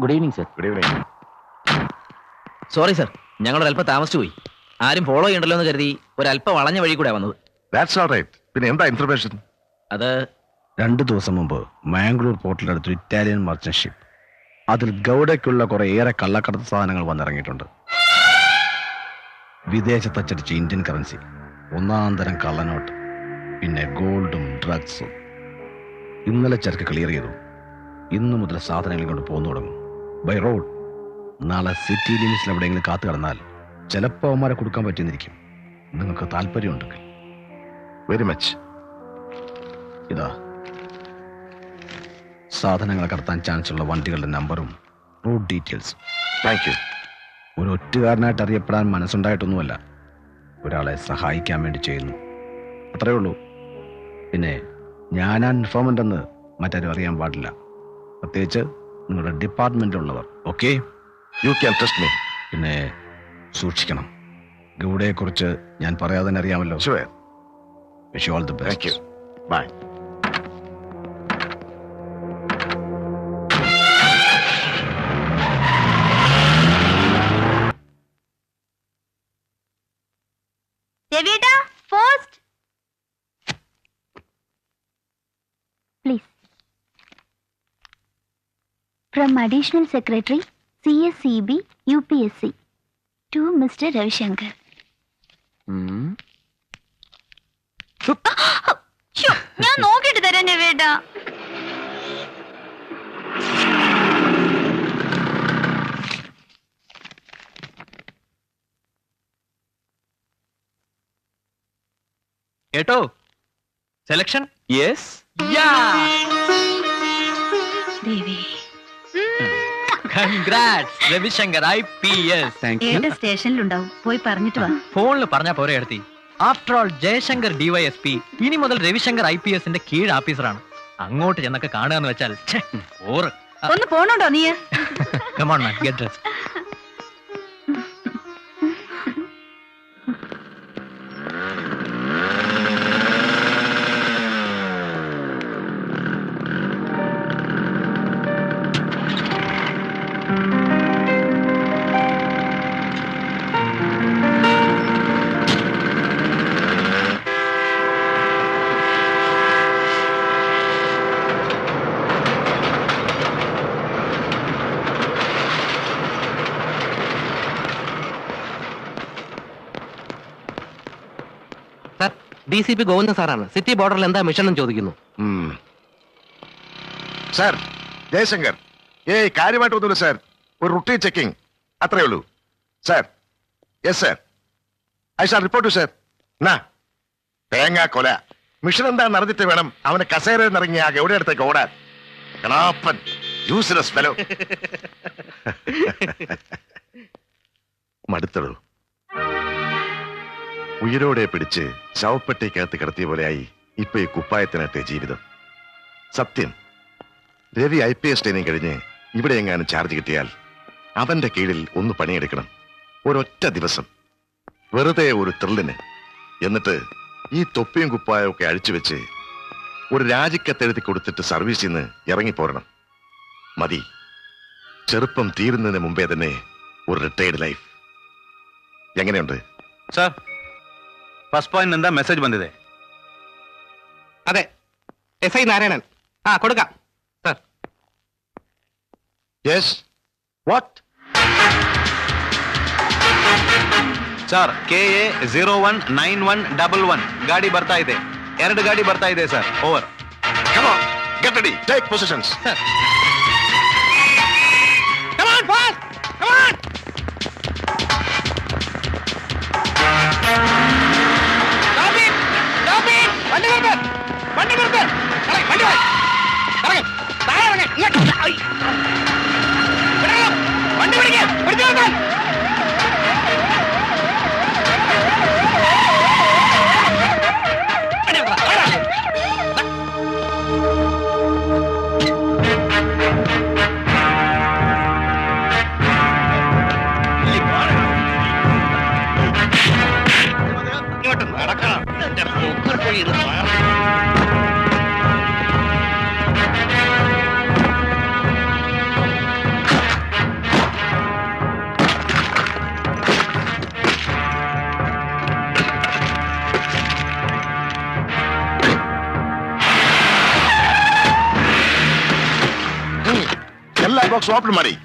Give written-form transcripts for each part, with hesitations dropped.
Good evening sir. Good evening. Sorry sir, ഞങ്ങളൊരു അല്പം താമസിച്ചു പോയി. ആരും ഫോളോ ചെയ്യണ്ടല്ലോ എന്ന് കരുതി ഒരല്പം വളഞ്ഞ വഴി കൂടെ വന്നത്. That's all right. പിന്നെ എന്താ ഇൻഫർമേഷൻ? അത് 2 ദിവസം മുമ്പ് മാംഗ്ലൂർ പോർട്ടിനടുത്ത് ഇറ്റാലിയൻ മർച്ചന്റ് ഷിപ്പ്, അതിൽ ഗൗഡയ്ക്കുള്ള കുറെ ഏറെ കള്ളക്കടത്ത് സാധനങ്ങൾ വന്നിറങ്ങിയിട്ടുണ്ട്. വിദേശത്തച്ചടിച്ച ഇന്ത്യൻ കറൻസി, ഒന്നാന്തരം കള്ളനോട്ട്, പിന്നെ ഗോൾഡും ഡ്രഗ്സും. ഇന്നലെ ചരക്ക് ക്ലിയർ ചെയ്തു. ഇന്നു മുതൽ സാധനങ്ങൾ കൊണ്ട് പോന്നു തുടങ്ങും ബൈ റോഡ്. നാളെ സിറ്റി ലിമിറ്റ്സിൽ എവിടെയെങ്കിലും കാത്തു കിടന്നാൽ ചിലപ്പോൾ അവന്മാരെ കൊടുക്കാൻ പറ്റിയെന്നിരിക്കും. നിങ്ങൾക്ക് താല്പര്യമുണ്ടെങ്കിൽ. Very much. ഇതാ സാധനങ്ങൾ കടത്താൻ ചാൻസ് ഉള്ള വണ്ടികളുടെ നമ്പറും റൂട്ട് ഡീറ്റെയിൽസും. Thank you. ഒരു ഒറ്റുകാരനായിട്ട് അറിയപ്പെടാൻ മനസ്സുണ്ടായിട്ടൊന്നുമല്ല, ഒരാളെ സഹായിക്കാൻ വേണ്ടി ചെയ്യുന്നു, അത്രേ ഉള്ളൂ. പിന്നെ ഞാനാ ഇൻഫോർമൻ്റ് എന്ന് മറ്റാരും അറിയാൻ പാടില്ല, പ്രത്യേകിച്ച് നിങ്ങളുടെ ഡിപ്പാർട്ട്മെന്റിലുള്ളവർ. Okay? You can trust me. പിന്നെ സൂക്ഷിക്കണം. ഗൗഡയെക്കുറിച്ച് ഞാൻ പറയാതെ തന്നെ അറിയാമല്ലോ. Sure. Wish you all the thank you. Best. Bye. രവിയേട്ടാ, first please. From Additional Secretary, CSCB, UPSC, to Mr. Ravishankar. ഞാൻ നോക്കിയിട്ട് തരാം രവിയേട്ടാ. കേട്ടോ? Selection yes. Devi, congrats Ravishankar IPS. ഏട്ട സ്റ്റേഷനിലുണ്ടാവും, പോയി പറഞ്ഞിട്ട് വാ. ഫോണിൽ പറഞ്ഞാ പോരെ എടുത്തി. ആഫ്റ്റർ ഓൾ ജയശങ്കർ DYSP ഇനി മുതൽ രവിശങ്കർ IPSന്റെ കീഴ് ഓഫീസറാണ്. അങ്ങോട്ട് ചെന്നൊക്കെ കാണുകയെന്ന് വെച്ചാൽ ഒന്ന് പോണുണ്ടോ നീ? Come on man, get dressed. DCP Govindan സാറാണ്. സിറ്റി ബോർഡറിൽ എന്താ മിഷൻ എന്ന് ചോദിക്കുന്നു. സാർ, ജയശങ്കർ, കാര്യമായിട്ടൊന്നുമില്ല സാർ. ഒരു റുട്ടീൻ ചെക്കിംഗ്, അത്രേ ഉള്ളൂ sir. Yes sir, I shall report to sir. തേങ്ങാ കൊല മിഷൻ എന്താണെന്ന് അറിഞ്ഞിട്ട് വേണം അവന് കസേരയിൽ നിന്നിറങ്ങി ആ ഗൗഡയുടെ അടുത്തേക്ക് ഓടാൻ. കണാപ്പൻ, യൂസ്ലെസ് ഫെലോ. മടുത്തടൂ. ഉയരോടെ പിടിച്ച് ശവപ്പെട്ടിക്കകത്ത് കിടത്തിയ പോലെയായി ഇപ്പൊ ഈ കുപ്പായത്തിനകത്തെ ജീവിതം. സത്യം, രവി IPS ട്രെയിനിങ് കഴിഞ്ഞ് ഇവിടെ എങ്ങാനും ചാർജ് കിട്ടിയാൽ അവന്റെ കീഴിൽ ഒന്ന് പണിയെടുക്കണം, ഒരൊറ്റ ദിവസം, വെറുതെ ഒരു ത്രില്ലിന്. എന്നിട്ട് ഈ തൊപ്പിയും കുപ്പായും ഒക്കെ അഴിച്ചു വെച്ച് ഒരു രാജിക്കത്തെഴുതി കൊടുത്തിട്ട് സർവീസിൽ നിന്ന് ഇറങ്ങിപ്പോരണം. മതി, ചെറുപ്പം തീരുന്നതിന് മുമ്പേ തന്നെ ഒരു റിട്ടയർഡ് ലൈഫ്. എങ്ങനെയുണ്ട് ಸರ್, ಫಸ್ಟ್ ಪಾಯಿಂಟ್ ನಿಂದ ಮೆಸೇಜ್ ಬಂದಿದೆ. അതെ, SI നാരായണൻ. കൊടുക്കാം sir. Yes. What? Sir, KA 019111 ಗಾಡಿ ಬರ್ತಾ ಇದೆ. 2 ಗಾಡಿ ಬರ್ತಾ ಇದೆ sir. Over. Come on, get ready, take positions. Come on, fast! Come on! Stop it! Stop it! വണ്ടി നിർത്ത്! വണ്ടി നിർത്ത്! വണ്ടി പോയി! ഇറങ്ങ്! താഴെ ഇറങ്ങ്! ഇങ്ങോട്ട്! വിടണം! വണ്ടി പിടിക്ക്! പിടിച്ചു നിർത്താൻ! വണ്ടി നിർത്തണം! ഇങ്ങോട്ട് നടക്കണം. എന്റെ പൊക്കൽ പോയി swap money.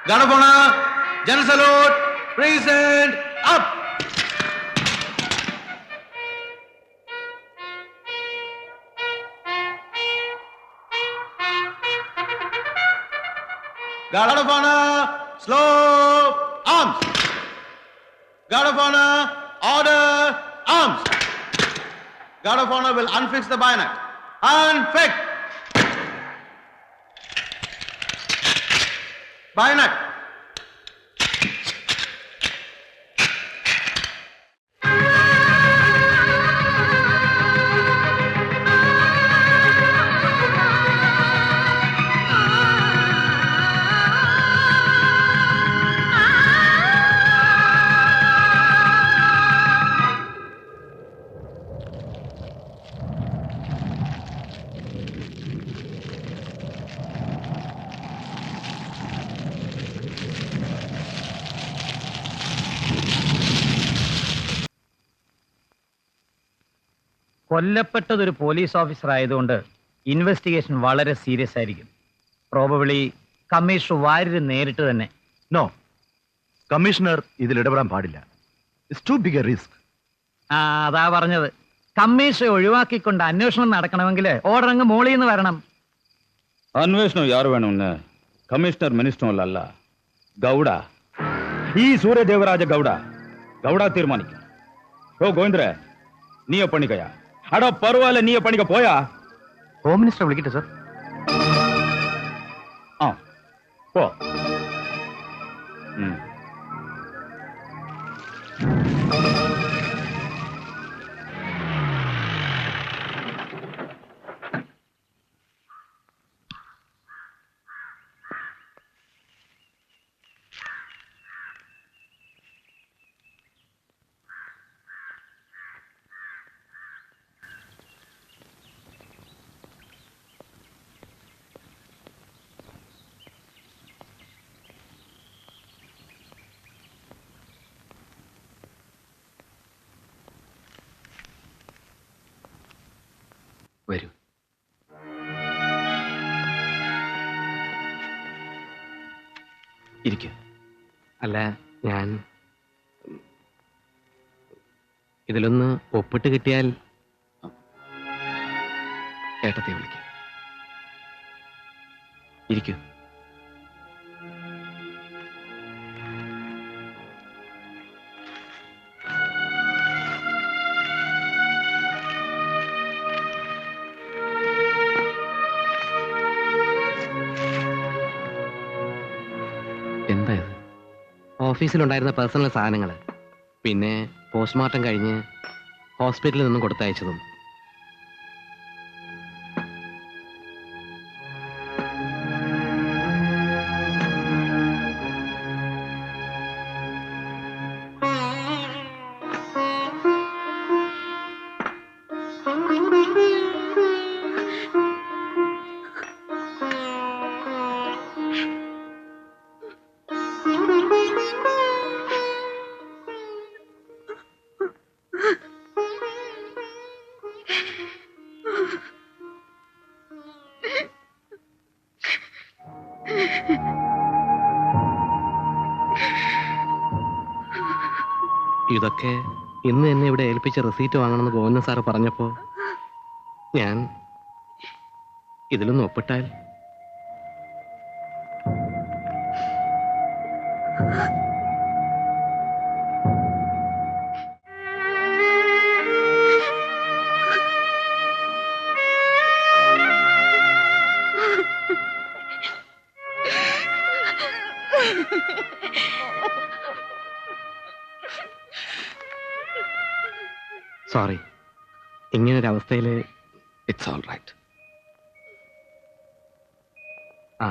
Guard of honor, general salute, present, up. Guard of honor, slow, arms. Guard of honor, order, arms. Guard of honor will unfix the bayonet. Unfix. Bayonet. കൊല്ലപ്പെട്ടതൊരു പോലീസ് ഓഫീസർ ആയതുകൊണ്ട് ഇൻവെസ്റ്റിഗേഷൻ വളരെ serious ആയിരിക്കും. Probably commissioner Warrier നേരിട്ട് തന്നെ. No, commissioner ഇതിൽ ഇടപെടാൻ പാടില്ല. It's too big a risk. അതാ പറഞ്ഞത്. കമ്മീഷണറെ ഒഴിവാക്കിക്കൊണ്ട് അന്വേഷണം നടക്കണമെങ്കിൽ ഓർഡർ അങ്ങ് മോളിൽ നിന്ന് വരണം. അന്വേഷണം യാർ വേണമെന്ന് കമ്മീഷണർ മിനിസ്റ്റർ അല്ല, ഗൗഡ, ഈ സൂര്യദേവരാജ ഗൗഡ തീരുമാനിക്കും. ഓ ഗോവിന്ദര, നീയ പണിക്കയാ? അടോ പർവാല, നീയ പണിക്ക പോയാ? ഹോം മിനിസ്റ്റർ വിളിക്കട്ടെ സർ. ആ പോ. വരൂ. ഇരിക്കും. അല്ല, ഞാൻ ഇതിലൊന്ന് ഒപ്പിട്ട് കിട്ടിയാൽ ഏട്ടത്തെ വിളിക്കാം. ഇരിക്കൂ. എന്താ ഇത്? ഓഫീസിലുണ്ടായിരുന്ന പേഴ്സണൽ സാധനങ്ങൾ, പിന്നെ പോസ്റ്റ്മോർട്ടം കഴിഞ്ഞ് ഹോസ്പിറ്റലിൽ നിന്നും കൊടുത്തയച്ചതും. ഇതൊക്കെ ഇന്ന് എന്നെ ഇവിടെ ഏൽപ്പിച്ച റെസീറ്റ് വാങ്ങണമെന്ന് ഗോവിന്ദൻ സാറ് പറഞ്ഞപ്പോ ഞാൻ ഇതിലൊന്ന് ഒപ്പിട്ടാൽ സോറി, ഇങ്ങനൊരവസ്ഥയിൽ ഇറ്റ്സ് ഓൾ റൈറ്റ്. ആ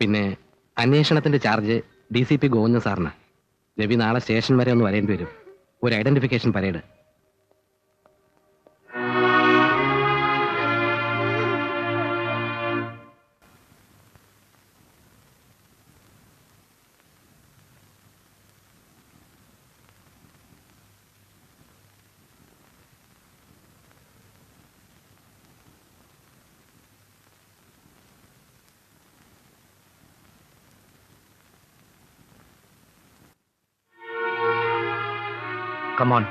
പിന്നെ അന്വേഷണത്തിന്റെ ചാർജ് DCP ഗോവിന്ദൻ സാറിന്. രവി നാളെ സ്റ്റേഷൻ വരെ ഒന്ന് വരേണ്ടി വരും. ഒരു identification parade. Come on.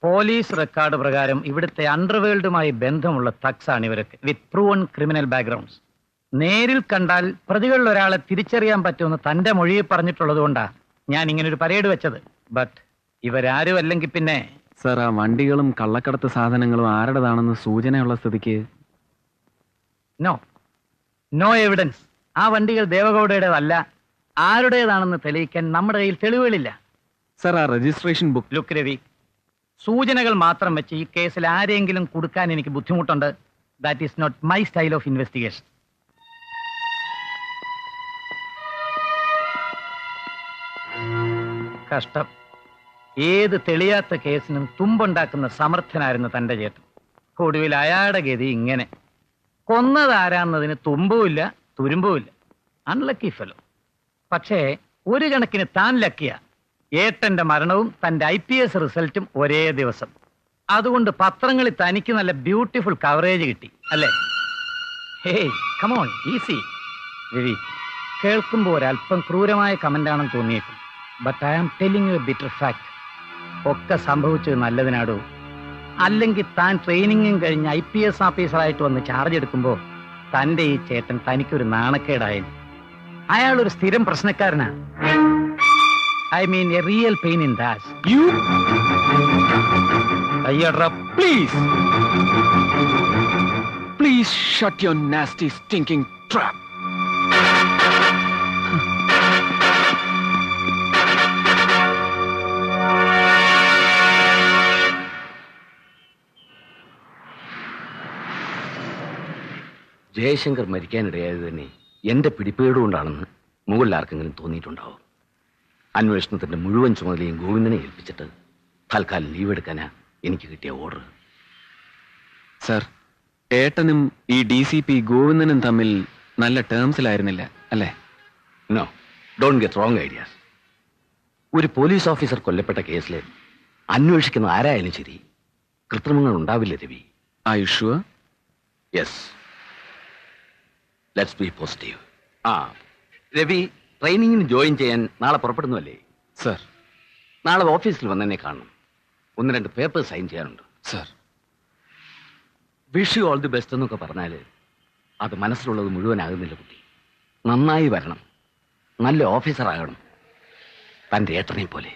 Police record പ്രകാരം ഇവിടുത്തെ അണ്ടർവേൾഡുമായി ബന്ധമുള്ള തഗ്സ് ആണ് ഇവരൊക്കെ, വിത്ത് പ്രൂവൺ ക്രിമിനൽ ബാക്ക്ഗ്രൗണ്ട്സ്. നേരിൽ കണ്ടാൽ പ്രതികളിൽ ഒരാളെ തിരിച്ചറിയാൻ പറ്റുമെന്ന് തന്റെ മൊഴിയിൽ പറഞ്ഞിട്ടുള്ളത് കൊണ്ടാണ് ഞാൻ ഇങ്ങനെ ഒരു പരേഡ് വെച്ചത്. ബട്ട് ഇവരാരും അല്ലെങ്കിൽ പിന്നെ സർ, ആ വണ്ടികളും കള്ളക്കടത്ത് സാധനങ്ങളും ആരുടേതാണെന്ന് സൂചനയുള്ള സ്ഥിതിക്ക് നോ എവിഡൻസ്. ആ വണ്ടികൾ ദേവഗൌഡയുടേതല്ല. ആരുടേതാണെന്ന് തെളിയിക്കാൻ നമ്മുടെ കയ്യിൽ തെളിവുകളില്ല. സർ, ആ രജിസ്ട്രേഷൻ ബുക്ക്. ലുക്ക് രവി, സൂചനകൾ മാത്രം വെച്ച് ഈ കേസിൽ ആരെങ്കിലും കൊടുക്കാൻ എനിക്ക് ബുദ്ധിമുട്ടുണ്ട്. That is not my style of investigation. കഷ്ടം. ഏത് തെളിയാത്ത കേസിനും തുമ്പുണ്ടാക്കുന്ന സമർത്ഥനായിരുന്നു തന്റെ ചേട്ടൻ. ഒടുവിൽ അയാളുടെ ഗതി ഇങ്ങനെ. കൊന്നതാരാന്നതിന് തുമ്പുമില്ല തുരുമ്പുമില്ല. Unlucky fellow. പക്ഷേ ഒരു കണക്കിന് താൻ ലക്കിയ. ഏട്ടന്റെ മരണവും തന്റെ IPS റിസൾട്ടും ഒരേ ദിവസം. അതുകൊണ്ട് പത്രങ്ങളിൽ തനിക്ക് നല്ല ബ്യൂട്ടിഫുൾ കവറേജ് കിട്ടി അല്ലേ? Hey come on, easy. രവി, കേൾക്കുമ്പോൾ ഒരല്പം ക്രൂരമായ കമന്റാണെന്ന് തോന്നിയേക്കും. But I am telling you a bitter fact. ഒക്കെ സംഭവിച്ചത് നല്ലതിനാടോ. അല്ലെങ്കിൽ താൻ ട്രെയിനിങ്ങും കഴിഞ്ഞ് IPS ഓഫീസറായിട്ട് വന്ന് ചാർജ് എടുക്കുമ്പോൾ തന്റെ ഈ ചേട്ടൻ തനിക്കൊരു നാണക്കേടായി. അയാളൊരു സ്ഥിരം പ്രശ്നക്കാരനാണ്. I mean a real pain in the ass. You? അയ്യടാ, Please! Please shut your nasty, stinking trap. Jaishankar മരിക്കാനിടയായത് തന്നെ എന്റെ പിടിപ്പേടുകൊണ്ടാണെന്ന് മുകളിൽ ആർക്കെങ്കിലും തോന്നിയിട്ടുണ്ടാവും. അന്വേഷണത്തിന്റെ മുഴുവൻ ചുമതലയും ഗോവിന്ദനെ ഏൽപ്പിച്ചിട്ട് തൽക്കാലം ലീവ് എടുക്കാനാ എനിക്ക് കിട്ടിയ ഓർഡർ. സർ, ഏട്ടനും ഈ DCP ഗോവിന്ദനും തമ്മിൽ നല്ല ടേംസിലായിരുന്നില്ല അല്ലേ? No, don't get wrong ideas. ഒരു പോലീസ് ഓഫീസർ കൊല്ലപ്പെട്ട കേസിൽ അന്വേഷിക്കുന്ന ആരായാലും ശരി, കൃത്രിമങ്ങൾ ഉണ്ടാവില്ല Ravi. Are you sure? Yes, let's be positive. ആ രവി, ട്രെയിനിങ്ങിന് ജോയിൻ ചെയ്യാൻ നാളെ പുറപ്പെടുന്നുവല്ലേ? സർ. നാളെ ഓഫീസിൽ വന്നെന്നെ കാണണം. 1-2 പേപ്പർ സൈൻ ചെയ്യാനുണ്ട്. Sir. Wish you all the best എന്നൊക്കെ പറഞ്ഞാൽ അത് മനസ്സിലുള്ളത് മുഴുവനാകുന്നില്ല കുട്ടി. നന്നായി വരണം, നല്ല ഓഫീസറാകണം, തൻ്റെ ഏട്ടനെ പോലെ.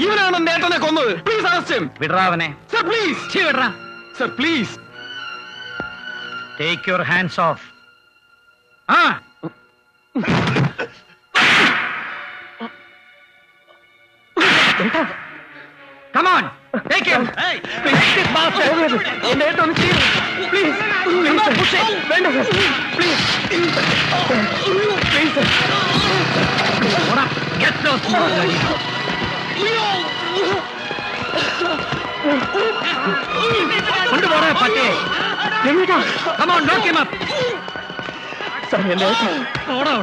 ഇവനാണ് നേട്ടനെ കൊന്നത്. Please arrest him. വിടറാവനെ. Sir please. വിടറാ. Sir please. Take your hands off. ആ come on, take him. Hey, take this bastard. എന്നെ ഒന്ന് ചെയ്യൂ. Please, come push it. വേണ്ട please. Please. ഓടാ. Get those. കൊണ്ടുപോടാ പട്ടേ. എങ്ങോട്ടാ? Come on, lock him up. Sir എന്നെ ഓടാ.